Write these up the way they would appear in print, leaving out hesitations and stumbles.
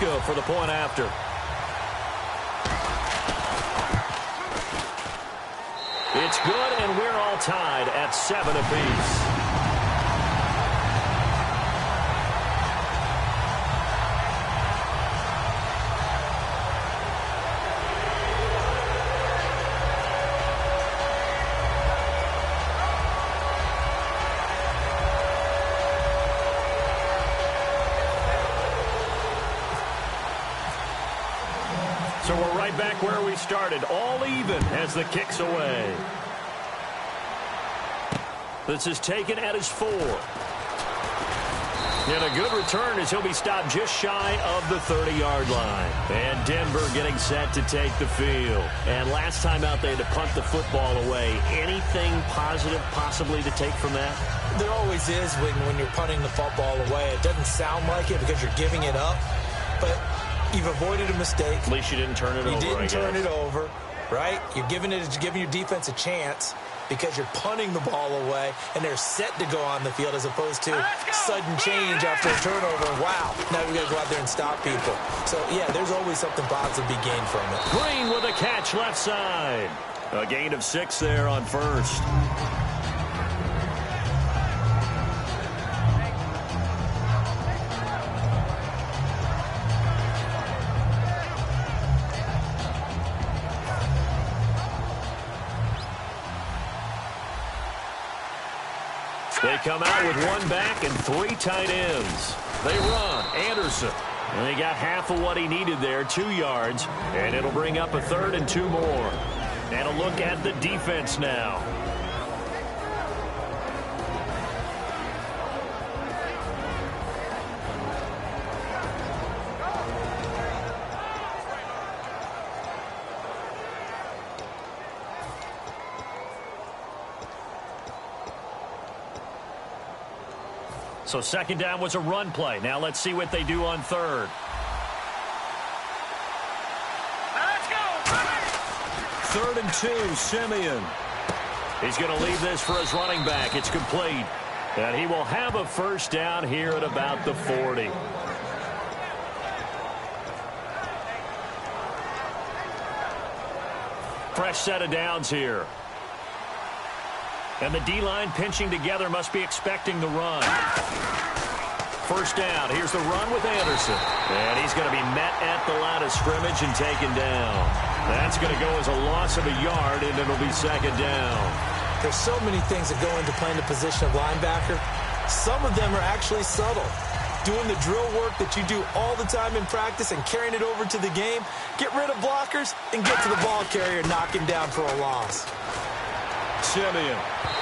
Francisco for the point after. It's good, and we're all tied at 7 apiece. So we're right back where we started, all even as the kick's away. This is taken at his 4. And a good return as he'll be stopped just shy of the 30-yard line. And Denver getting set to take the field. And last time out they had to punt the football away. Anything positive possibly to take from that? There always is when you're punting the football away. It doesn't sound like it because you're giving it up, but you've avoided a mistake. At least you didn't turn it over, You didn't turn it over, right? You're giving your defense a chance because you're punting the ball away, and they're set to go on the field as opposed to sudden change after a turnover. Wow, now we got to go out there and stop people. So, yeah, there's always something positive to be gained from it. Green with a catch left side. A gain of 6 there on first. They come out with 1 back and 3 tight ends. They run. Anderson. And he got half of what he needed there, 2 yards. And it'll bring up a 3rd and 2 more. And a look at the defense now. So 2nd down was a run play. Now let's see what they do on 3rd. Let's go! 3rd and 2, Simeon. He's going to leave this for his running back. It's complete. And he will have a 1st down here at about the 40. Fresh set of downs here. And the D-line pinching together must be expecting the run. 1st down. Here's the run with Anderson. And he's going to be met at the line of scrimmage and taken down. That's going to go as a loss of a yard, and it'll be 2nd down. There's so many things that go into playing the position of linebacker. Some of them are actually subtle. Doing the drill work that you do all the time in practice and carrying it over to the game. Get rid of blockers and get to the ball carrier and knock him down for a loss. Simeon.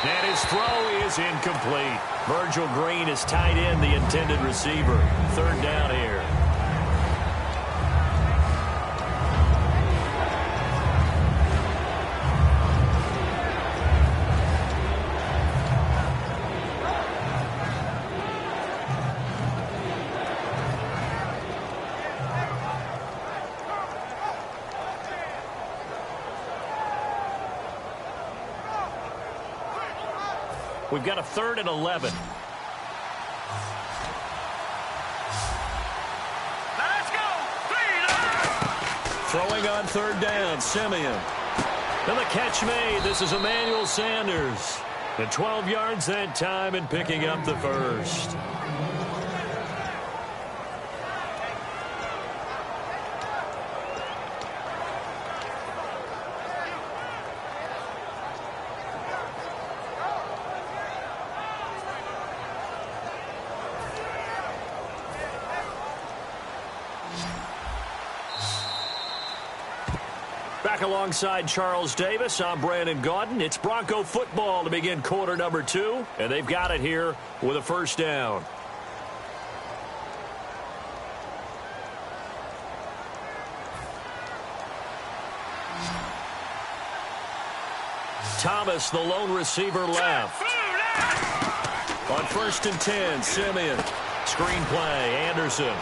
And his throw is incomplete. Virgil Green is tied in, the intended receiver. 3rd down here. We've got a 3rd and 11. Let's go! Throwing on 3rd down, Simeon. And the catch made. This is Emmanuel Sanders. And 12 yards that time and picking up the 1st. Back alongside Charles Davis, I'm Brandon Gaudin. It's Bronco football to begin quarter number 2, and they've got it here with a 1st down. Thomas, the lone receiver, left. On 1st and 10, Simeon. Screen play, Anderson.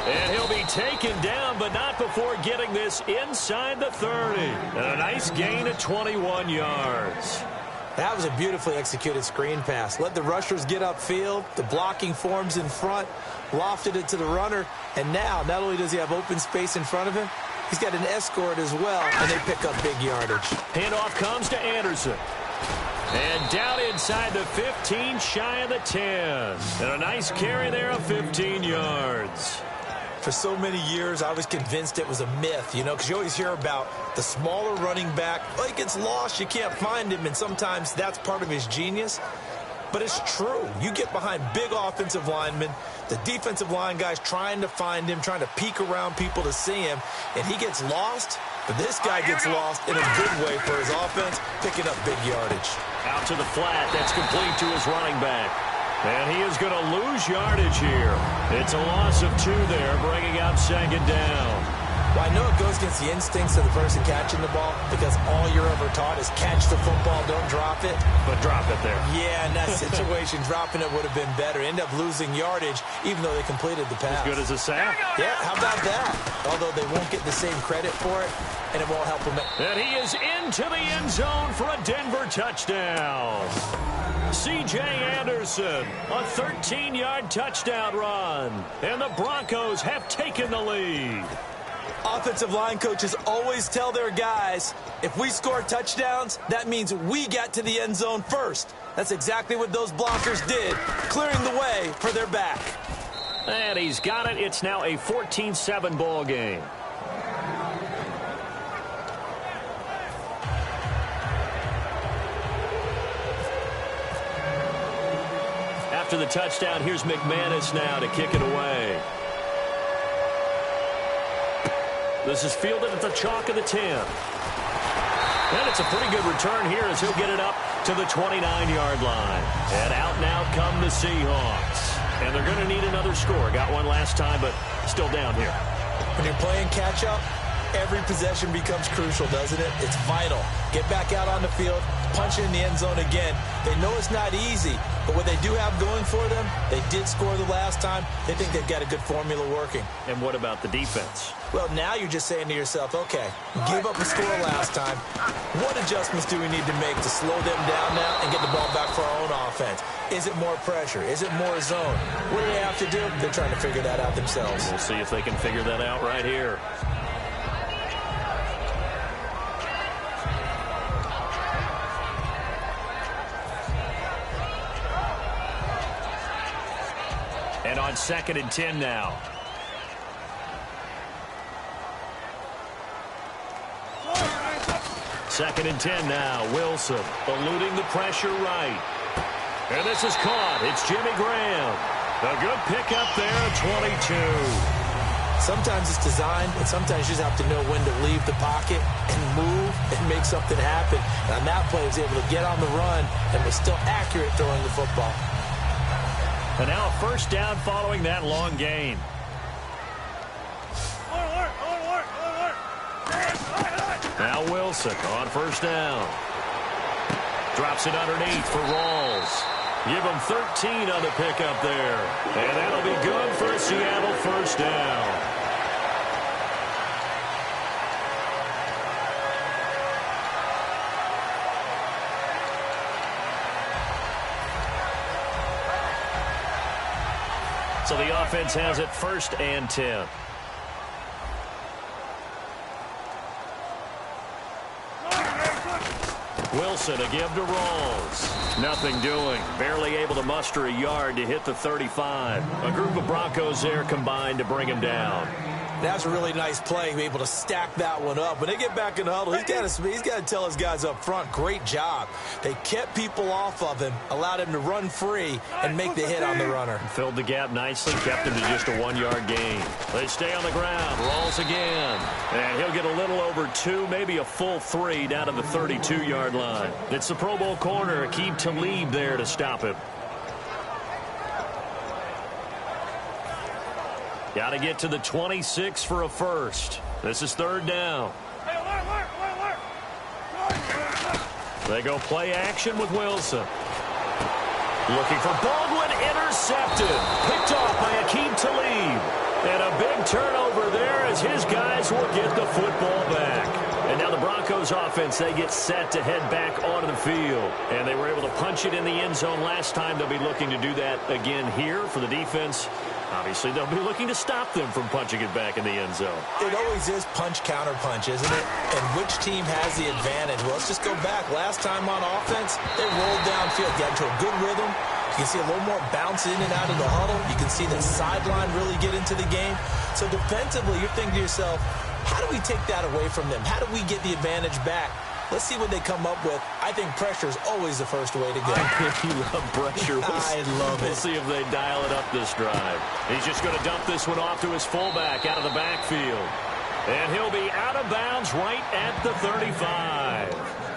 And he'll be taken down, but not before getting this inside the 30. And a nice gain of 21 yards. That was a beautifully executed screen pass. Let the rushers get upfield. The blocking forms in front. lofted it to the runner, and now not only does he have open space in front of him, he's got an escort as well, and they pick up big yardage. Handoff comes to Anderson. And down inside the 15, shy of the 10. And a nice carry there of 15 yards. For so many years, I was convinced it was a myth, you know, because you always hear about the smaller running back. Oh, he gets lost, you can't find him, and sometimes that's part of his genius. But it's true. You get behind big offensive linemen, the defensive line guys trying to find him, trying to peek around people to see him, and he gets lost. But this guy gets lost in a good way for his offense, picking up big yardage. Out to the flat. That's complete to his running back. And he is going to lose yardage here. It's a loss of 2 there, bringing up second down. Well, I know it goes against the instincts of the person catching the ball because all you're ever taught is catch the football, don't drop it. But drop it there. Yeah, in that situation, dropping it would have been better. End up losing yardage, even though they completed the pass. As good as a sack. Yeah, how about that? Although they won't get the same credit for it, and it won't help them. And he is into the end zone for a Denver touchdown. C.J. Anderson, a 13-yard touchdown run. And the Broncos have taken the lead. Offensive line coaches always tell their guys, if we score touchdowns, that means we got to the end zone first. That's exactly what those blockers did, clearing the way for their back. And he's got it. It's now a 14-7 ball game. After the touchdown, here's McManus now to kick it away. This is fielded at the chalk of the 10. And it's a pretty good return here as he'll get it up to the 29-yard line. And out come the Seahawks. And they're going to need another score. Got one last time, but still down here. When you're playing catch-up, every possession becomes crucial, doesn't it? It's vital. Get back out on the field, punch it in the end zone again. They know it's not easy, but what they do have going for them, they did score the last time. They think they've got a good formula working. And what about the defense? Well, now you're just saying to yourself, okay, gave up a score last time. What adjustments do we need to make to slow them down now and get the ball back for our own offense? Is it more pressure? Is it more zone? What do they have to do? They're trying to figure that out themselves. We'll see if they can figure that out right here. And on 2nd and 10 now. Second and 10 now. Wilson eluding the pressure right. And this is caught. It's Jimmy Graham. A good pickup there, 22. Sometimes it's designed, but sometimes you just have to know when to leave the pocket and move and make something happen. And on that play, he was able to get on the run and was still accurate throwing the football. And now a first down following that long gain. Now Wilson on first down. Drops it underneath for Rawls. Give him 13 on the pickup there. And that'll be good for a Seattle first down. So the offense has it 1st and 10. Wilson a give to Rawls. Nothing doing. Barely able to muster a yard to hit the 35. A group of Broncos there combined to bring him down. That's a really nice play, be able to stack that one up. When they get back in the huddle, he's got to tell his guys up front, great job. They kept people off of him, allowed him to run free and make the hit on the runner. Filled the gap nicely, kept him to just a 1-yard gain. They stay on the ground, Rawls again. And he'll get a little over 2, maybe a full 3 down to the 32-yard line. It's the Pro Bowl corner, Aqib Talib there to stop him. Got to get to the 26 for a first. This is 3rd down. They go play action with Wilson. Looking for Baldwin, intercepted. Picked off by Aqib Talib. And a big turnover there as his guys will get the football back. And now the Broncos offense, they get set to head back onto the field. And they were able to punch it in the end zone last time. They'll be looking to do that again here for the defense. Obviously, they'll be looking to stop them from punching it back in the end zone. It always is punch-counter-punch, isn't it? And which team has the advantage? Well, let's just go back. Last time on offense, they rolled downfield, got into a good rhythm. You can see a little more bounce in and out of the huddle. You can see the sideline really get into the game. So defensively, you're thinking to yourself, how do we take that away from them? How do we get the advantage back? Let's see what they come up with. I think pressure is always the first way to go. You love pressure. I love it. We'll see if they dial it up this drive. He's just going to dump this one off to his fullback out of the backfield. And he'll be out of bounds right at the 35.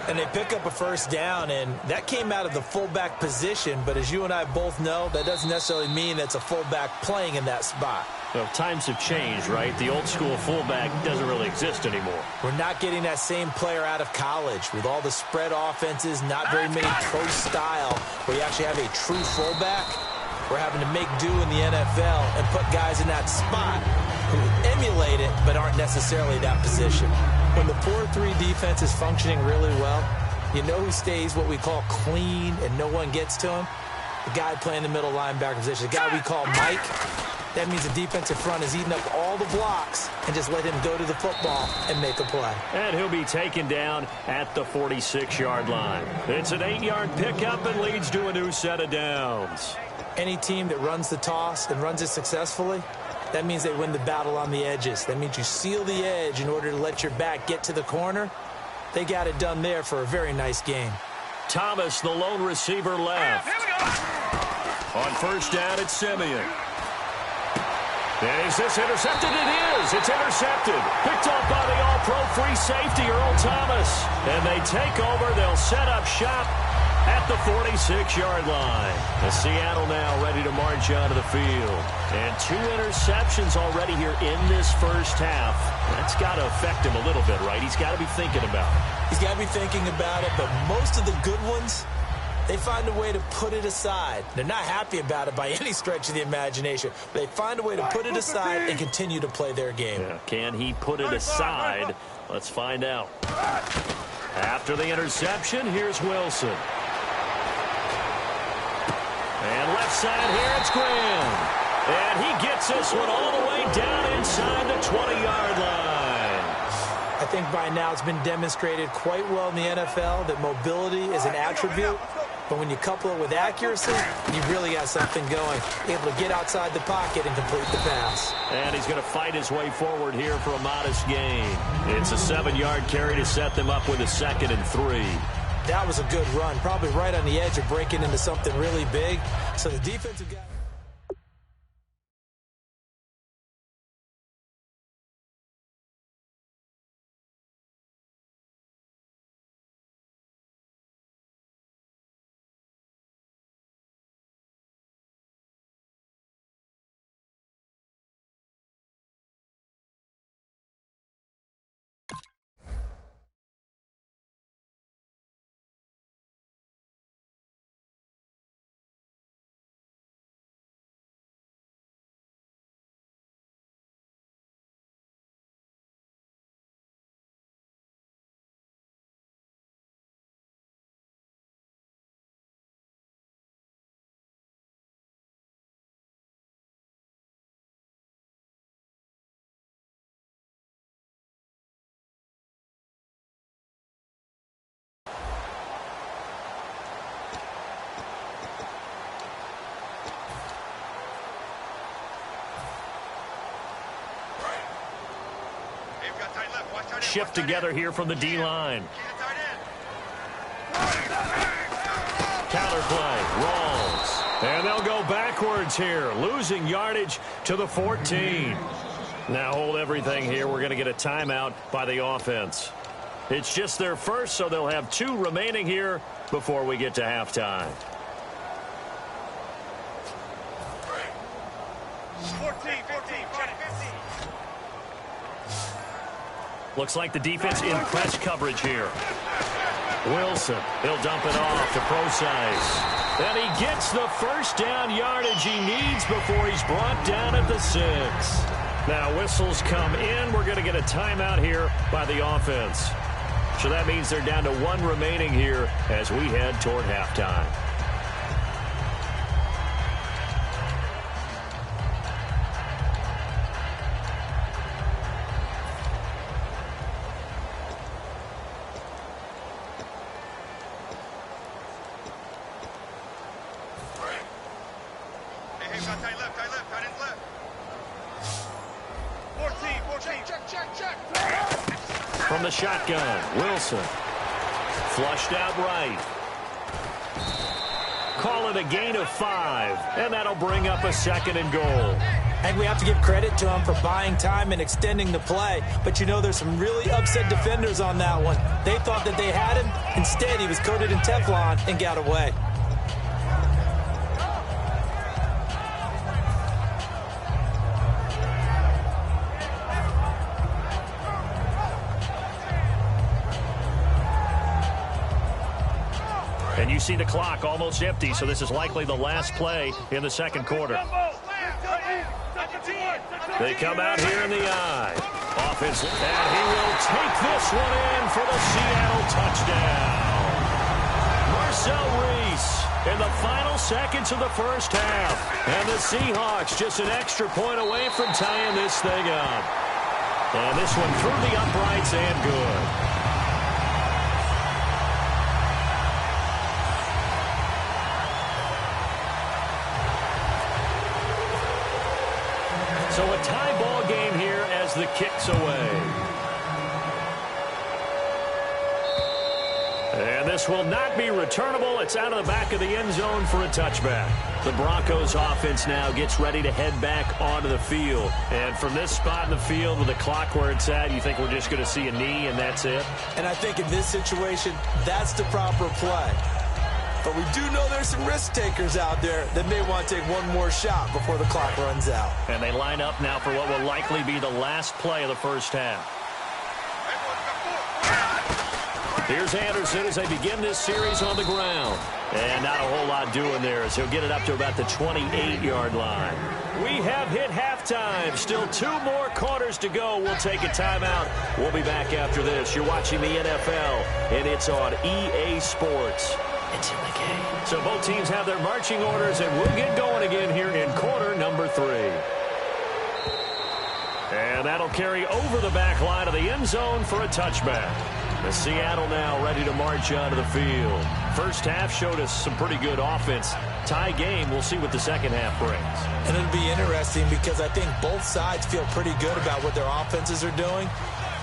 And they pick up a first down, and that came out of the fullback position. But as you and I both know, that doesn't necessarily mean that's a fullback playing in that spot. Well, times have changed, right? The old school fullback doesn't really exist anymore. We're not getting that same player out of college. With all the spread offenses, not very many pro style, where you actually have a true fullback. We're having to make do in the NFL and put guys in that spot who emulate it but aren't necessarily that position. When the 4-3 defense is functioning really well, you know who stays what we call clean and no one gets to him? The guy playing the middle linebacker position, the guy we call Mike. That means the defensive front is eating up all the blocks and just let him go to the football and make a play. And he'll be taken down at the 46-yard line. It's an 8-yard pickup and leads to a new set of downs. Any team that runs the toss and runs it successfully, that means they win the battle on the edges. That means you seal the edge in order to let your back get to the corner. They got it done there for a very nice game. Thomas, the lone receiver, left. On first down, it's Simeon. And is this intercepted? It is. It's intercepted. Picked off by the all-pro free safety, Earl Thomas. And they take over. They'll set up shop at the 46-yard line. And Seattle now ready to march onto the field. And 2 interceptions already here in this first half. That's got to affect him a little bit, right? He's got to be thinking about it. He's got to be thinking about it, but most of the good ones, they find a way to put it aside. They're not happy about it by any stretch of the imagination. They find a way to put it aside and continue to play their game. Yeah. Can he put it aside? Let's find out. After the interception, here's Wilson. And left side here, it's Graham. And he gets this one all the way down inside the 20-yard line. I think by now it's been demonstrated quite well in the NFL that mobility is an attribute. But when you couple it with accuracy, you really got something going. Able to get outside the pocket and complete the pass. And he's going to fight his way forward here for a modest gain. It's a 7-yard carry to set them up with a 2nd and 3. That was a good run, probably right on the edge of breaking into something really big. So the defensive guy... Shift together here from the D-line. Counter play, rolls. And they'll go backwards here, losing yardage to the 14. Now hold everything here. We're going to get a timeout by the offense. It's just their first, so they'll have 2 remaining here before we get to halftime. 14, 15, check. Looks like the defense in press coverage here. Wilson, he'll dump it off to Procise. And he gets the first down yardage he needs before he's brought down at the 6. Now whistles come in. We're going to get a timeout here by the offense. So that means they're down to 1 remaining here as we head toward halftime. From the shotgun, Wilson. Flushed out right. Call it a gain of 5, and that'll bring up a 2nd and goal. And we have to give credit to him for buying time and extending the play. But you know, there's some really upset defenders on that one. They thought that they had him. Instead, he was coated in Teflon and got away. And you see the clock almost empty, so this is likely the last play in the second quarter. They come out here in the eye. Offense, and he will take this one in for the Seattle touchdown. Marcel Reese in the final seconds of the first half. And the Seahawks just an extra point away from tying this thing up. And this one through the uprights and good. So a tie ball game here as the kick's away. And this will not be returnable. It's out of the back of the end zone for a touchback. The Broncos offense now gets ready to head back onto the field. And from this spot in the field with the clock where it's at, you think we're just going to see a knee and that's it? And I think in this situation, that's the proper play. But we do know there's some risk takers out there that may want to take one more shot before the clock runs out. And they line up now for what will likely be the last play of the first half. Here's Anderson as they begin this series on the ground. And not a whole lot doing there as he'll get it up to about the 28-yard line. We have hit halftime. Still 2 more quarters to go. We'll take a timeout. We'll be back after this. You're watching the NFL, and it's on EA Sports. It's in the game. So both teams have their marching orders, and we'll get going again here in quarter number 3. And that'll carry over the back line of the end zone for a touchback. The Seattle now ready to march onto the field. First half showed us some pretty good offense. Tie game, we'll see what the second half brings. And it'll be interesting because I think both sides feel pretty good about what their offenses are doing.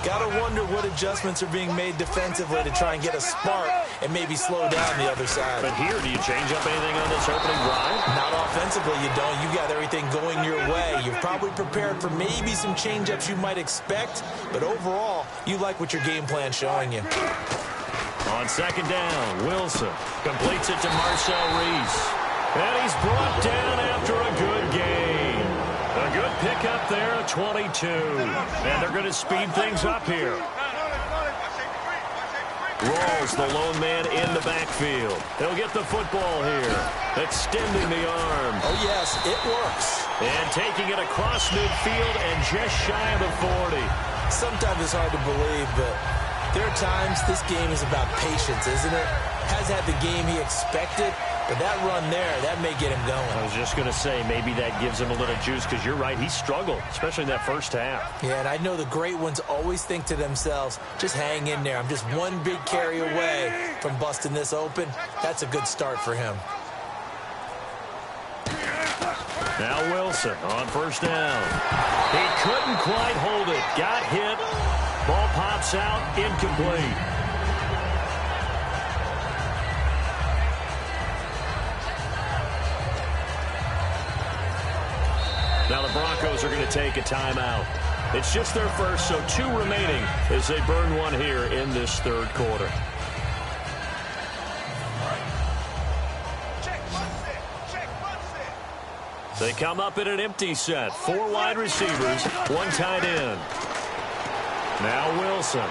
Got to wonder what adjustments are being made defensively to try and get a spark and maybe slow down the other side. But here, do you change up anything on this opening drive? Not offensively, you don't. You got everything going your way. You've probably prepared for maybe some change-ups you might expect, but overall, you like what your game plan's showing you. On second down, Wilson completes it to Marcel Reese. And he's brought down after a good gain. A good pickup there at 22. And they're going to speed things up here. Rolls the lone man in the backfield. He'll get the football here. Extending the arm. Oh, yes, it works. And taking it across midfield and just shy of the 40. Sometimes it's hard to believe, but there are times this game is about patience, isn't it? Has had the game he expected, but that run there, that may get him going. I was just going to say, maybe that gives him a little juice, because you're right, he struggled, especially in that first half. Yeah, and I know the great ones always think to themselves, just hang in there. I'm just one big carry away from busting this open. That's a good start for him. Now Wilson on first down. He couldn't quite hold it. Got hit. Ball pops out, incomplete. Now the Broncos are going to take a timeout. It's just their first, so 2 remaining as they burn one here in this third quarter. They come up in an empty set. 4 wide receivers, 1 tight end. Now Wilson.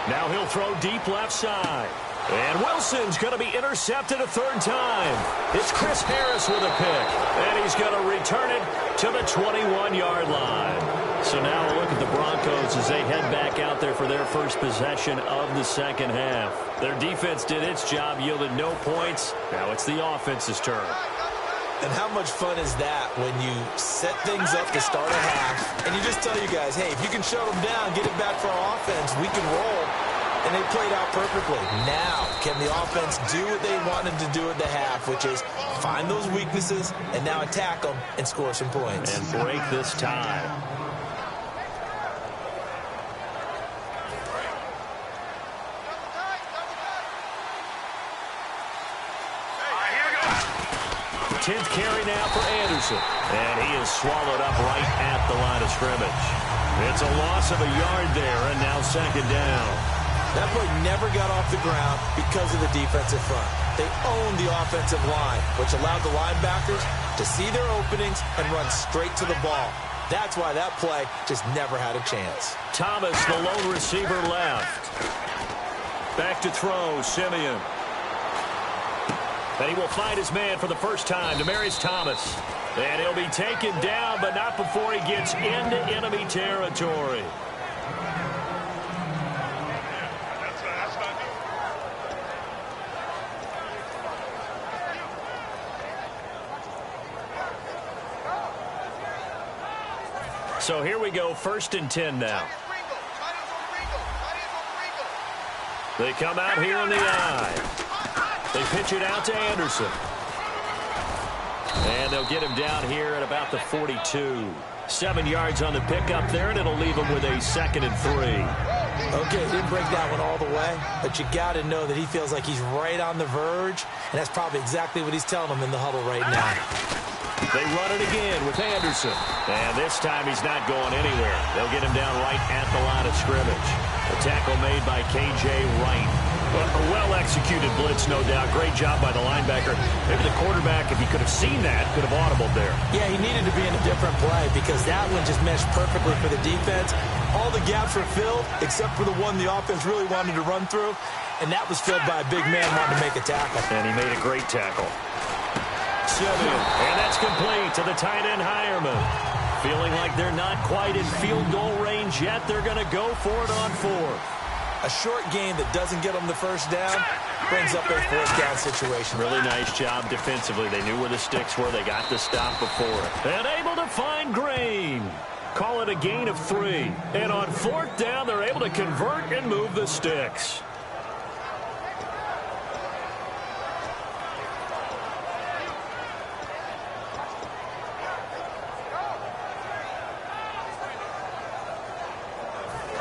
Now he'll throw deep left side. And Wilson's going to be intercepted a 3rd time. It's Chris Harris with a pick. And he's going to return it to the 21-yard line. So now a look at the Broncos as they head back out there for their first possession of the second half. Their defense did its job, yielded no points. Now it's the offense's turn. And how much fun is that when you set things up to start a half and you just tell you guys, hey, if you can shut them down, get it back for our offense, we can roll. And they played out perfectly. Now, can the offense do what they wanted to do at the half, which is find those weaknesses and now attack them and score some points. And break this tie. 10th carry now for Anderson. And he is swallowed up right at the line of scrimmage. It's a loss of a yard there, and now second down. That play never got off the ground because of the defensive front. They owned the offensive line, which allowed the linebackers to see their openings and run straight to the ball. That's why that play just never had a chance. Thomas, the lone receiver, left. Back to throw, Simeon. And he will find his man for the first time, Demaryius Thomas. And he'll be taken down, but not before he gets into enemy territory. So here we go, 1st and 10 now. They come out here in the eye. They pitch it out to Anderson. And they'll get him down here at about the 42. 7 yards on the pickup there, and it'll leave him with a 2nd and 3. Okay, didn't break that one all the way, but you got to know that he feels like he's right on the verge, and that's probably exactly what he's telling them in the huddle right now. They run it again with Anderson. And this time he's not going anywhere. They'll get him down right at the line of scrimmage. A tackle made by K.J. Wright. A well-executed blitz, no doubt. Great job by the linebacker. Maybe the quarterback, if he could have seen that, could have audibled there. Yeah, he needed to be in a different play because that one just meshed perfectly for the defense. All the gaps were filled except for the one the offense really wanted to run through, and that was filled by a big man wanting to make a tackle. And he made a great tackle. Simeon, and that's complete to the tight end Hireman. Feeling like they're not quite in field goal range yet, they're going to go for it on 4th. A short game that doesn't get them the first down brings up a 4th down situation. Really nice job defensively. They knew where the sticks were. They got the stop before it. And able to find Green. Call it a gain of 3. And on 4th down, they're able to convert and move the sticks.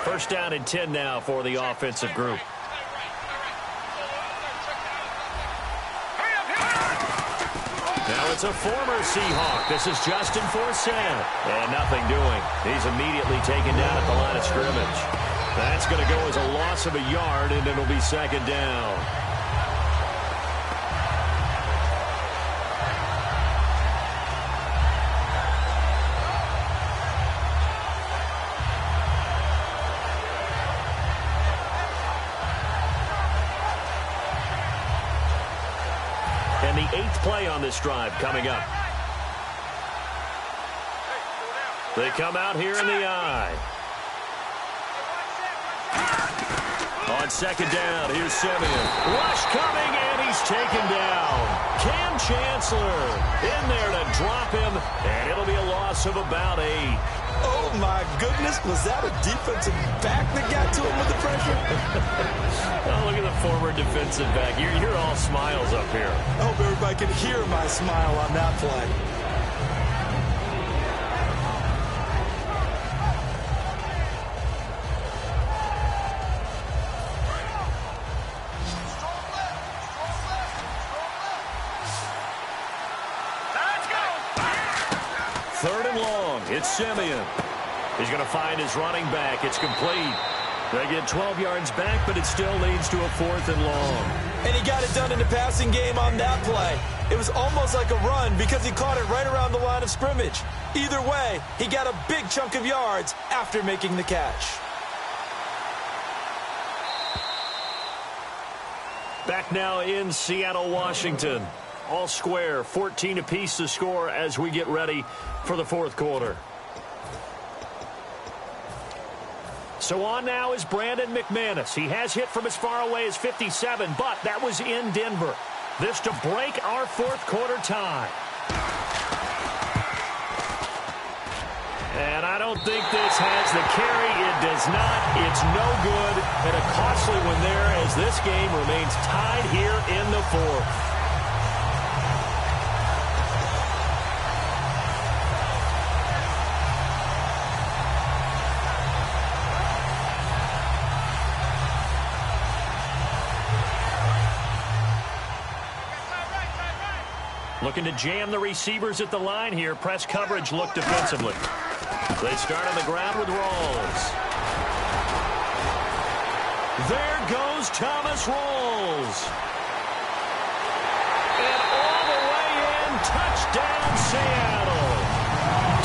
First down and 10 now for the offensive group. Now it's a former Seahawk. This is Justin Forsett. And nothing doing. He's immediately taken down at the line of scrimmage. That's going to go as a loss of a yard, and it'll be 2nd down. And the 8th play on this drive coming up. They come out here in the eye. On 2nd down, here's Simeon. Rush coming, and he's taken down. Cam Chancellor in there to drop him, and it'll be a loss of about 8. Oh, my goodness. Was that a defensive back that got to him with the pressure? Oh, look at the former defensive back. You're all smiles up here. I hope everybody can hear my smile on that play. Third and long. It's Simeon. He's going to find his running back. It's complete. They get 12 yards back, but it still leads to a 4th and long. And he got it done in the passing game on that play. It was almost like a run because he caught it right around the line of scrimmage. Either way, he got a big chunk of yards after making the catch. Back now in Seattle, Washington. All square, 14 apiece to score as we get ready for the 4th quarter. So on now is Brandon McManus. He has hit from as far away as 57, but that was in Denver. This to break our 4th quarter tie. And I don't think this has the carry. It does not. It's no good. And a costly one there as this game remains tied here in the 4th. Looking to jam the receivers at the line here. Press coverage look defensively. They start on the ground with Rawls. There goes Thomas Rawls. And all the way in, touchdown Seattle.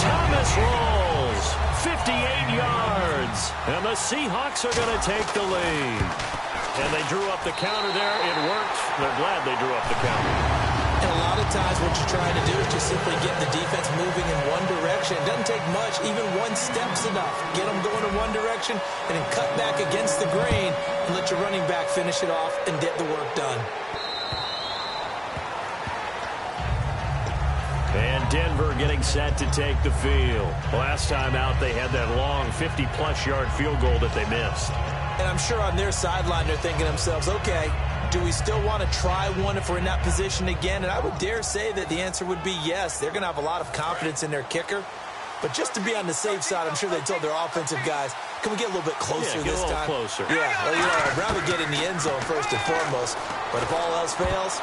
Thomas Rawls, 58 yards. And the Seahawks are going to take the lead. And they drew up the counter there. It worked. They're glad they drew up the counter. And a lot of times what you're trying to do is just simply get the defense moving in one direction. It doesn't take much. Even one step's enough. Get them going in one direction and then cut back against the grain and let your running back finish it off and get the work done. And Denver getting set to take the field. Last time out, they had that long 50-plus yard field goal that they missed. And I'm sure on their sideline they're thinking to themselves, okay, do we still want to try one if we're in that position again? And I would dare say that the answer would be yes. They're going to have a lot of confidence in their kicker. But just to be on the safe side, I'm sure they told their offensive guys, can we get a little bit closer this time? Closer. Yeah, well, I'd rather get in the end zone first and foremost. But if all else fails,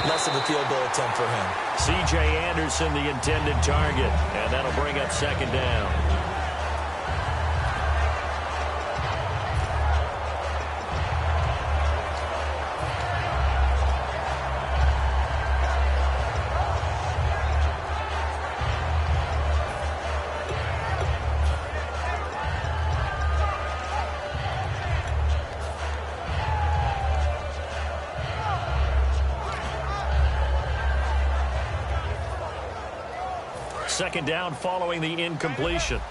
less of a field goal attempt for him. C.J. Anderson, the intended target. And that'll bring up second down. Second down following the incompletion.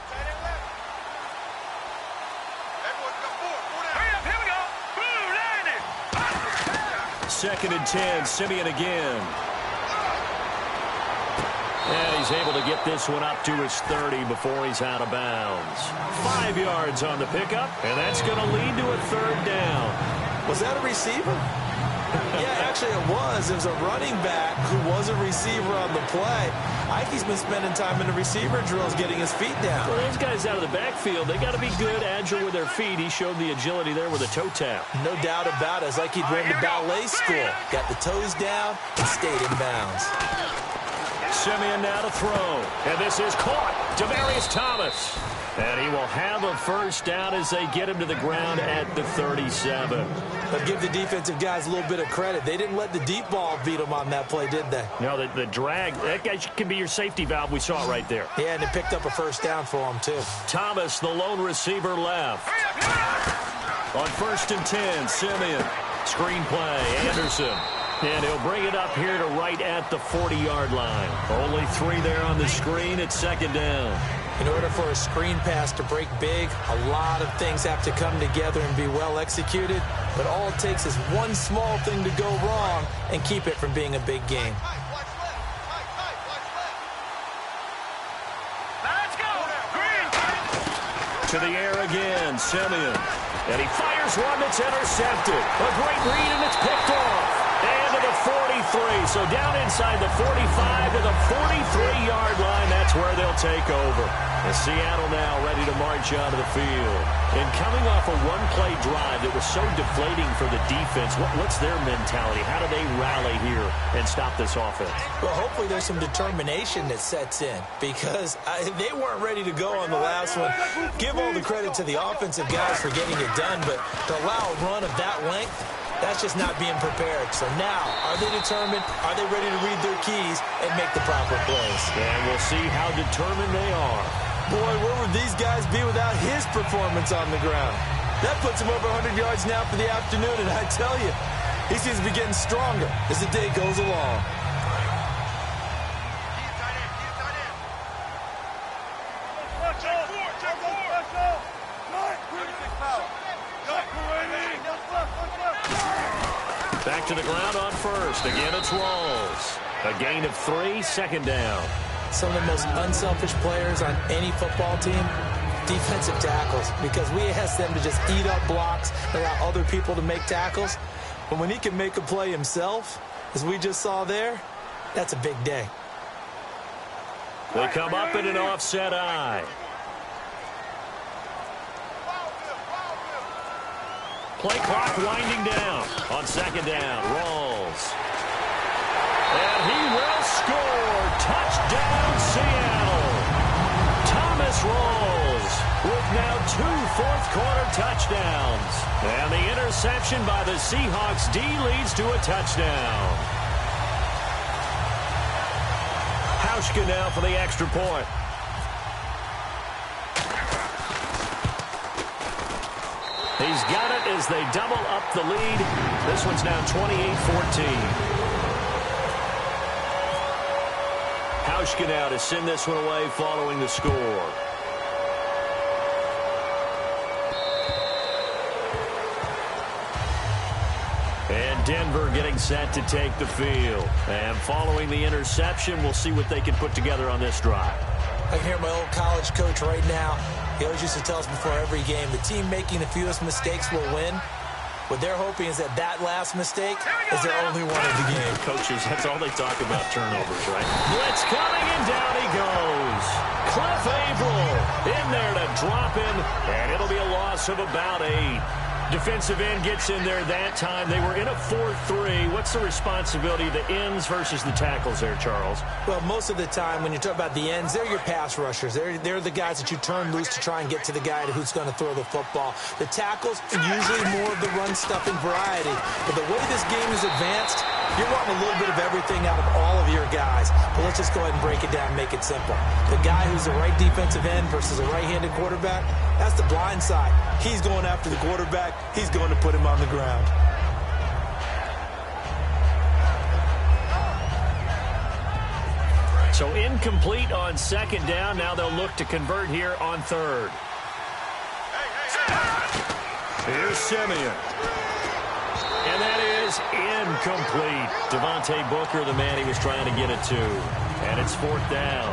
Second and 10, Simeon again. And he's able to get this one up to his 30 before he's out of bounds. 5 yards on the pickup, and that's going to lead to a third down. Was that a receiver? Yeah, actually it was. It was a running back who was a receiver on the play. Ikey's been spending time in the receiver drills getting his feet down. Well, those guys out of the backfield, they got to be good, agile with their feet. He showed the agility there with a toe tap. No doubt about it. It's like he'd been to ballet school. Got the toes down and stayed in bounds. Simeon now to throw. And this is caught. Demaryius Thomas. And he will have a first down as they get him to the ground at the 37. But give the defensive guys a little bit of credit. They didn't let the deep ball beat them on that play, did they? No, the drag, that guy can be your safety valve. We saw it right there. Yeah, and it picked up a first down for him, too. Thomas, the lone receiver, left. On first and 10, Simeon. Screen play, Anderson. And he'll bring it up here to right at the 40-yard line. Only 3 there on the screen. It's second down. In order for a screen pass to break big, a lot of things have to come together and be well executed. But all it takes is one small thing to go wrong and keep it from being a big game. Let's go! Green! To the air again, Simeon. And he fires one that's intercepted. A great read, and it's picked off. And to the 43. So down inside the 45 to the 43-yard line. That's where they'll take over. And Seattle now ready to march onto the field. And coming off a one-play drive that was so deflating for the defense, what's their mentality? How do they rally here and stop this offense? Well, hopefully there's some determination that sets in because they weren't ready to go on the last one. Give all the credit to the offensive guys for getting it done, but to allow a run of that length, that's just not being prepared. So now, are they determined? Are they ready to read their keys and make the proper plays? And we'll see how determined they are. Boy, where would these guys be without his performance on the ground? That puts him over 100 yards now for the afternoon, and I tell you, he seems to be getting stronger as the day goes along. Back to the ground on first. Again, it's Rawls. A gain of 3, second down. Some of the most unselfish players on any football team, defensive tackles, because we ask them to just eat up blocks and allow other people to make tackles. But when he can make a play himself, as we just saw there, that's a big day. They come up in an offset eye. Play clock winding down on second down. Rawls. And he will score. Touchdown, Seattle. Thomas rolls with now 2 fourth-quarter touchdowns. And the interception by the Seahawks D leads to a touchdown. Hauschka now for the extra point. He's got it as they double up the lead. This one's now 28-14. Hauschka now to send this one away following the score. And Denver getting set to take the field. And following the interception, we'll see what they can put together on this drive. I can hear my old college coach right now. He always used to tell us before every game, the team making the fewest mistakes will win. What they're hoping is that last mistake is their only one of the game. Coaches, that's all they talk about, turnovers, right? Blitz coming, and down he goes. Cliff Averill in there to drop him, and it'll be a loss of about 8. Defensive end gets in there that time. They were in a 4-3. What's the responsibility of the ends versus the tackles there, Charles? Well, most of the time when you talk about the ends, they're your pass rushers. They're the guys that you turn loose to try and get to the guy who's going to throw the football. The tackles are usually more of the run-stuffing variety. But the way this game is advanced, you're wanting a little bit of everything out of all of your guys. But let's just go ahead and break it down and make it simple. The guy who's the right defensive end versus a right-handed quarterback, that's the blind side. He's going after the quarterback. He's going to put him on the ground. So incomplete on second down. Now they'll look to convert here on third. Here's Simeon. And that is incomplete. Devontae Booker, the man he was trying to get it to. And it's fourth down.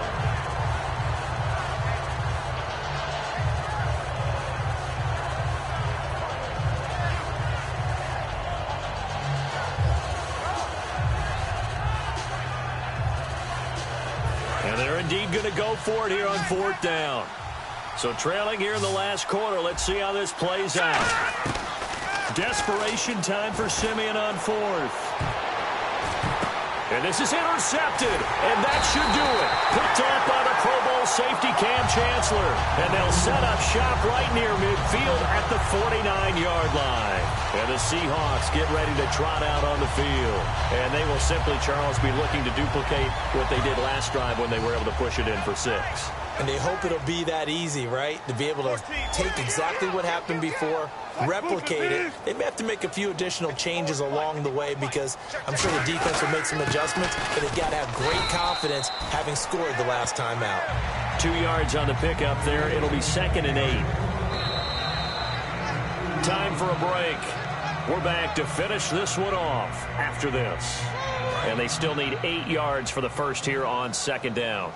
And they're indeed going to go for it here on fourth down. So trailing here in the last quarter. Let's see how this plays out. Desperation time for Simeon on fourth. And this is intercepted. And that should do it. Picked off by the Pro Bowl safety Cam Chancellor. And they'll set up shop right near midfield at the 49-yard line. And the Seahawks get ready to trot out on the field. And they will simply, Charles, be looking to duplicate what they did last drive when they were able to push it in for 6. And they hope it'll be that easy, right? To be able to take exactly what happened before, replicate it. They may have to make a few additional changes along the way because I'm sure the defense will make some adjustments, but they've got to have great confidence having scored the last time out. 2 yards on the pickup there. It'll be 2nd and 8. Time for a break. We're back to finish this one off after this. And they still need 8 yards for the first here on second down.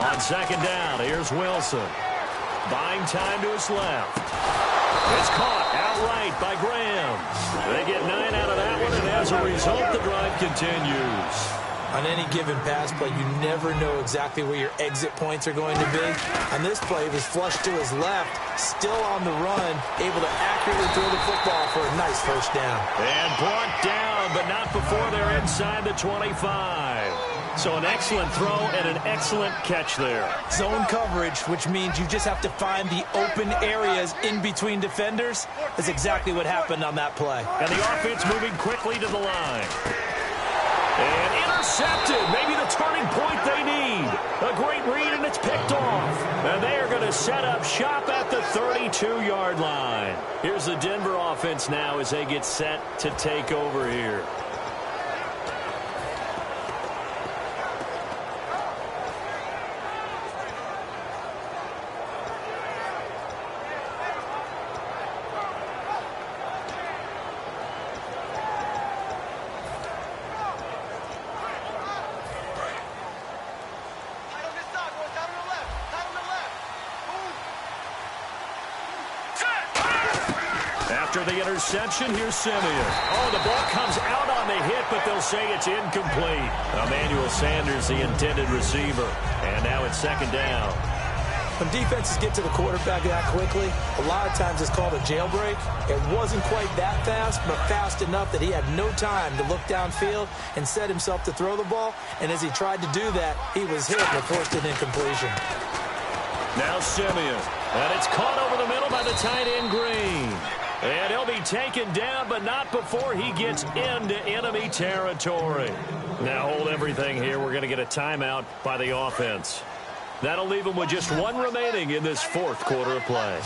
On second down, here's Wilson. Buying time to his left. It's caught outright by Graham. They get 9 out of that one, and as a result, the drive continues. On any given pass play, you never know exactly where your exit points are going to be. On this play, he was flushed to his left, still on the run, able to accurately throw the football for a nice first down. And brought down, but not before they're inside the 25. So an excellent throw and an excellent catch there. Zone coverage, which means you just have to find the open areas in between defenders. That's exactly what happened on that play. And the offense moving quickly to the line. And intercepted. Maybe the turning point they need. A great read, and it's picked off. And they are going to set up shop at the 32-yard line. Here's the Denver offense now as they get set to take over here. After the interception, here's Simeon. Oh, the ball comes out on the hit, but they'll say it's incomplete. Emmanuel Sanders, the intended receiver. And now it's second down. When defenses get to the quarterback that quickly, a lot of times it's called a jailbreak. It wasn't quite that fast, but fast enough that he had no time to look downfield and set himself to throw the ball. And as he tried to do that, he was hit and forced an incompletion. Now Simeon. And it's caught over the middle by the tight end Green. And he'll be taken down, but not before he gets into enemy territory. Now hold everything here. We're going to get a timeout by the offense. That'll leave him with just one remaining in this fourth quarter of play.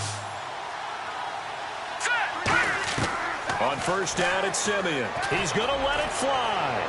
On first down, it's Simeon. He's going to let it fly.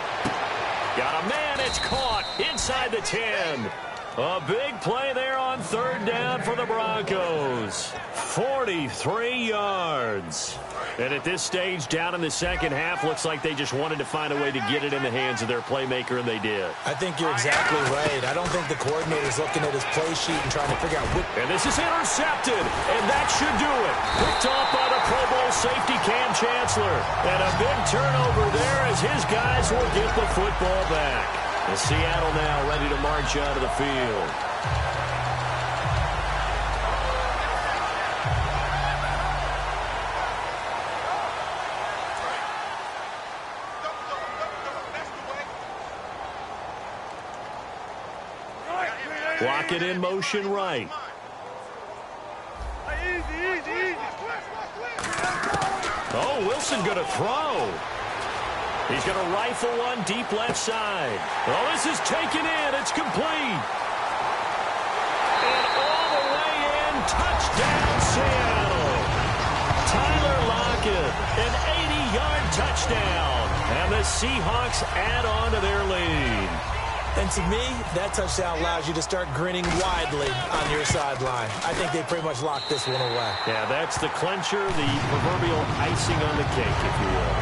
Got a man. It's caught inside the 10. A big play there on third down for the Broncos. 43 yards. And at this stage, down in the second half, looks like they just wanted to find a way to get it in the hands of their playmaker, and they did. I think you're exactly right. I don't think the coordinator's looking at his play sheet and trying to figure out what... And this is intercepted, and that should do it. Picked off by the Pro Bowl safety Cam Chancellor. And a big turnover there as his guys will get the football back. And Seattle now ready to march out of the field. Block it in motion right. Oh, Wilson going to throw. He's going to rifle one deep left side. Oh, this is taken in. It's complete. And all the way in. Touchdown, Seattle. Tyler Lockett, an 80-yard touchdown. And the Seahawks add on to their lead. And to me, that touchdown allows you to start grinning widely on your sideline. I think they pretty much locked this one away. Yeah, that's the clincher, the proverbial icing on the cake, if you will.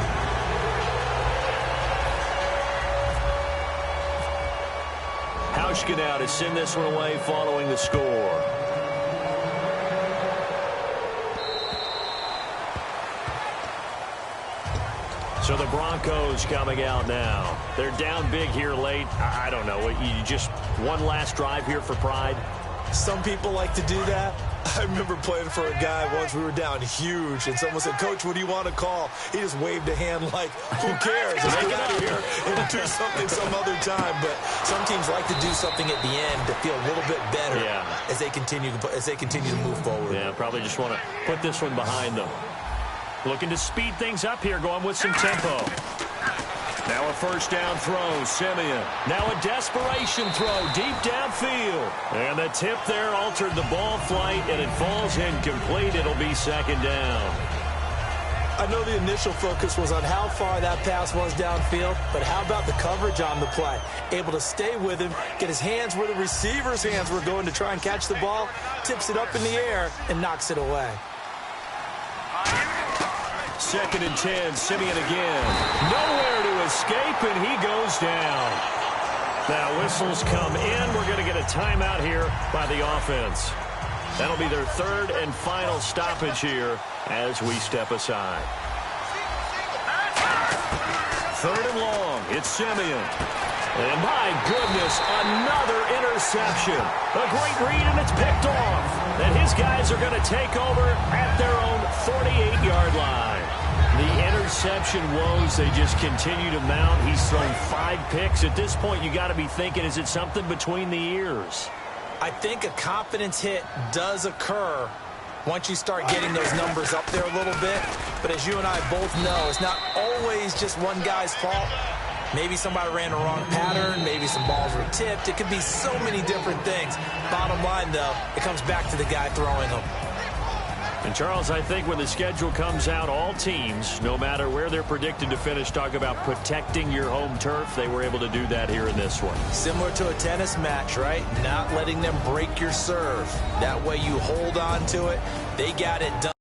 Hauschka now to send this one away following the score. So the Broncos coming out now. They're down big here late. I don't know. You just one last drive here for pride? Some people like to do that. I remember playing for a guy once. We were down huge, and someone said, "Coach, what do you want to call?" He just waved a hand like, who cares? Let's get out of here and do something some other time. But some teams like to do something at the end to feel a little bit better as they continue to move forward. Yeah, probably just want to put this one behind them. Looking to speed things up here, going with some tempo. Now a first down throw, Simeon. Now a desperation throw deep downfield. And the tip there altered the ball flight, and it falls incomplete. It'll be second down. I know the initial focus was on how far that pass was downfield, but how about the coverage on the play? Able to stay with him, get his hands where the receiver's hands were going to try and catch the ball, tips it up in the air, and knocks it away. Second and 10, Simeon again. Nowhere to escape, and he goes down. Now whistles come in. We're going to get a timeout here by the offense. That'll be their third and final stoppage here as we step aside. Third and long. It's Simeon. And my goodness, another interception. A great read, and it's picked off. And his guys are going to take over at their own 48-yard line. The interception woes, they just continue to mount. He's thrown 5 picks. At this point, you got to be thinking, is it something between the ears? I think a confidence hit does occur once you start getting those numbers up there a little bit. But as you and I both know, it's not always just one guy's fault. Maybe somebody ran the wrong pattern. Maybe some balls were tipped. It could be so many different things. Bottom line, though, it comes back to the guy throwing them. And, Charles, I think when the schedule comes out, all teams, no matter where they're predicted to finish, talk about protecting your home turf. They were able to do that here in this one. Similar to a tennis match, right? Not letting them break your serve. That way you hold on to it. They got it done.